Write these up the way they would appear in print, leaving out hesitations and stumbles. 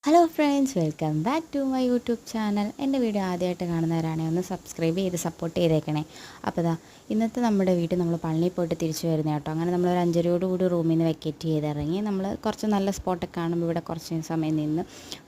Hello friends, welcome back to my YouTube channel. എൻ്റെ video ആദ്യമായിട്ട് കാണുന്നവരാണെങ്കിൽ ഒന്ന് സബ്സ്ക്രൈബ് ചെയ്ത് സപ്പോർട്ട് ചെയ്തേക്കണേ. അപ്പോൾ ഇന്നത്തെ നമ്മുടെ വീട്ടിൽ നമ്മൾ പള്ളിയിൽ പോയിട്ട് തിരിച്ചു വരുന്ന കേട്ടോ. അങ്ങനെ നമ്മളൊരു 5:30 റൂമിൽ നിന്ന് വെക്കേറ്റ് ചെയ്തിറങ്ങി. നമ്മൾ കുറച്ച് നല്ല സ്പോട്ടൊക്കെ കാണുമ്പോൾ ഇവിടെ കുറച്ച് സമയം നിന്ന്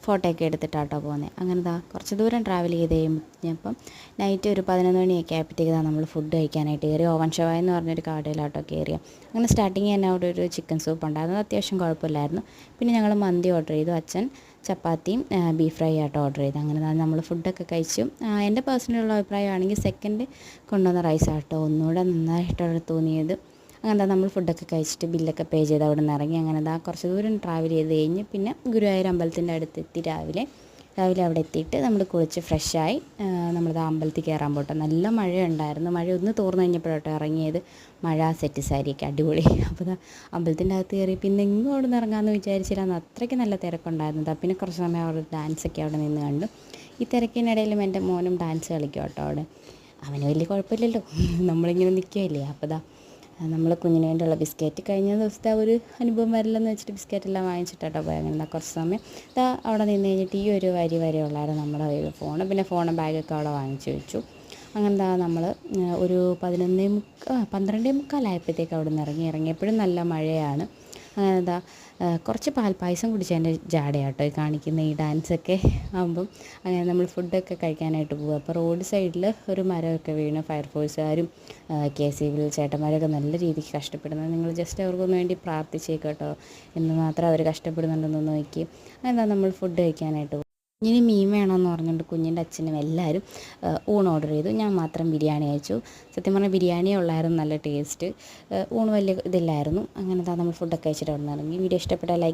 ഫോട്ടോ ഒക്കെ എടുത്തിട്ടാട്ടോ പോകുന്നത്. അങ്ങനെ കുറച്ച് ദൂരം ട്രാവൽ ചെയ്ത് കഴിഞ്ഞപ്പം നൈറ്റ് ഒരു 11 മണിയൊക്കെ ആയപ്പോഴത്തേക്ക് നമ്മൾ ഫുഡ് കഴിക്കാനായിട്ട് കയറി. ഓവൻ ഷവായ എന്ന് പറഞ്ഞൊരു കടയിലാട്ടോ കയറിയ. അങ്ങനെ സ്റ്റാർട്ടിങ് തന്നെ അവിടെ ഒരു ചിക്കൻ സൂപ്പ് ഉണ്ടായിരുന്നു, അത്യാവശ്യം കുഴപ്പമില്ലായിരുന്നു. പിന്നെ ഞങ്ങൾ മന്തി ഓർഡർ ചെയ്തു. അച്ഛൻ ചപ്പാത്തിയും ബീഫ് ഫ്രൈ ആയിട്ട് ഓർഡർ ചെയ്ത്. അങ്ങനെ നമ്മൾ ഫുഡൊക്കെ കഴിച്ചു. എൻ്റെ പേഴ്സണലുള്ള അഭിപ്രായമാണെങ്കിൽ സെക്കൻഡ് കൊണ്ടുവന്ന റൈസാട്ടോ ഒന്നുകൂടെ നന്നായിട്ട് തോന്നിയത്. അങ്ങനെ നമ്മൾ ഫുഡൊക്കെ കഴിച്ചിട്ട് ബില്ലൊക്കെ പേ ചെയ്ത് അവിടെ നിന്ന് ഇറങ്ങി. അങ്ങനെ കുറച്ച് ദൂരം ട്രാവൽ ചെയ്ത് കഴിഞ്ഞ് പിന്നെ ഗുരുവായൂർ അമ്പലത്തിൻ്റെ അടുത്തെത്തി. രാവിലെ അവിടെ എത്തിയിട്ട് നമ്മൾ കുളിച്ച് ഫ്രഷായി നമ്മളിത് അമ്പലത്തിൽ കയറാൻ പോട്ടെ. നല്ല മഴയുണ്ടായിരുന്നു. മഴ ഒന്ന് തോർന്നു കഴിഞ്ഞപ്പോഴാട്ടോ ഇറങ്ങിയത്. മഴ സെറ്റ് സാരിയൊക്കെ അടിപൊളി. അപ്പോൾ അമ്പലത്തിൻ്റെ അകത്ത് കയറി പിന്നെ ഇങ്ങോട്ട് നിന്ന് ഇറങ്ങാമെന്ന് വിചാരിച്ചില്ല. അത്രയ്ക്ക് നല്ല തിരക്കുണ്ടായിരുന്നു. പിന്നെ കുറച്ച് സമയം അവിടെ ഡാൻസൊക്കെ അവിടെ നിന്ന് കണ്ടു. ഈ തിരക്കിനിടയിലും എൻ്റെ മോനും ഡാൻസ് കളിക്കും കേട്ടോ അവിടെ. അവന് വലിയ കുഴപ്പമില്ലല്ലോ, നമ്മളിങ്ങനെ നിൽക്കുകയല്ലേ. അപ്പോൾ നമ്മൾ കുഞ്ഞിന് വേണ്ടിയുള്ള ബിസ്ക്കറ്റ് കഴിഞ്ഞ ദിവസത്തെ ഒരു അനുഭവം വരില്ലെന്ന് വെച്ചിട്ട് ബിസ്ക്കറ്റെല്ലാം വാങ്ങിച്ചിട്ടോ പോയി. അങ്ങനെ കുറച്ച് സമയം അവിടെ നിന്ന് കഴിഞ്ഞിട്ട് ഈ ഒരു വരെ ഉള്ളായിരുന്നു നമ്മുടെ ഫോണ്. പിന്നെ ഫോണും ബാഗൊക്കെ അവിടെ വാങ്ങിച്ചു വെച്ചു. അങ്ങനെ നമ്മൾ ഒരു 12:45 ആയപ്പോഴത്തേക്ക് അവിടെ നിന്ന് ഇറങ്ങിയപ്പോഴും നല്ല മഴയാണ്. അങ്ങനെ കുറച്ച് പാൽപ്പായസം കുടിച്ചതിൻ്റെ ജാടയാട്ടോ ഈ കാണിക്കുന്ന ഈ ഡാൻസൊക്കെ ആകുമ്പം. അങ്ങനെ നമ്മൾ ഫുഡൊക്കെ കഴിക്കാനായിട്ട് പോകും. അപ്പോൾ റോഡ് സൈഡിൽ ഒരു മരമൊക്കെ വീണ് ഫയർഫോഴ്സുകാരും KCB ചേട്ടന്മാരൊക്കെ നല്ല രീതിക്ക് കഷ്ടപ്പെടുന്നത്. നിങ്ങൾ ജസ്റ്റ് അവർക്കൊന്ന് വേണ്ടി പ്രാർത്ഥിച്ചേക്കട്ടോ, എന്ന് മാത്രം അവർ കഷ്ടപ്പെടുന്നുണ്ടെന്ന് നോക്കി. അങ്ങനെ നമ്മൾ ഫുഡ് കഴിക്കാനായിട്ട് പോകും. ഇനി മീൻ വേണമെന്ന് പറഞ്ഞുകൊണ്ട് കുഞ്ഞിൻ്റെ അച്ഛനും എല്ലാവരും ഊണ് ഓർഡർ ചെയ്തു. ഞാൻ മാത്രം ബിരിയാണി അയച്ചു. സത്യം പറഞ്ഞാൽ ബിരിയാണിയേ ഉള്ളായിരുന്നു നല്ല ടേസ്റ്റ്. ഊണ് വലിയ ഇതില്ലായിരുന്നു. അങ്ങനെ നമ്മൾ ഫുഡൊക്കെ കഴിച്ചിട്ട് അവിടെ നിന്ന് ഇറങ്ങി. വീഡിയോ ഇഷ്ടപ്പെട്ടാൽ ലൈക്ക്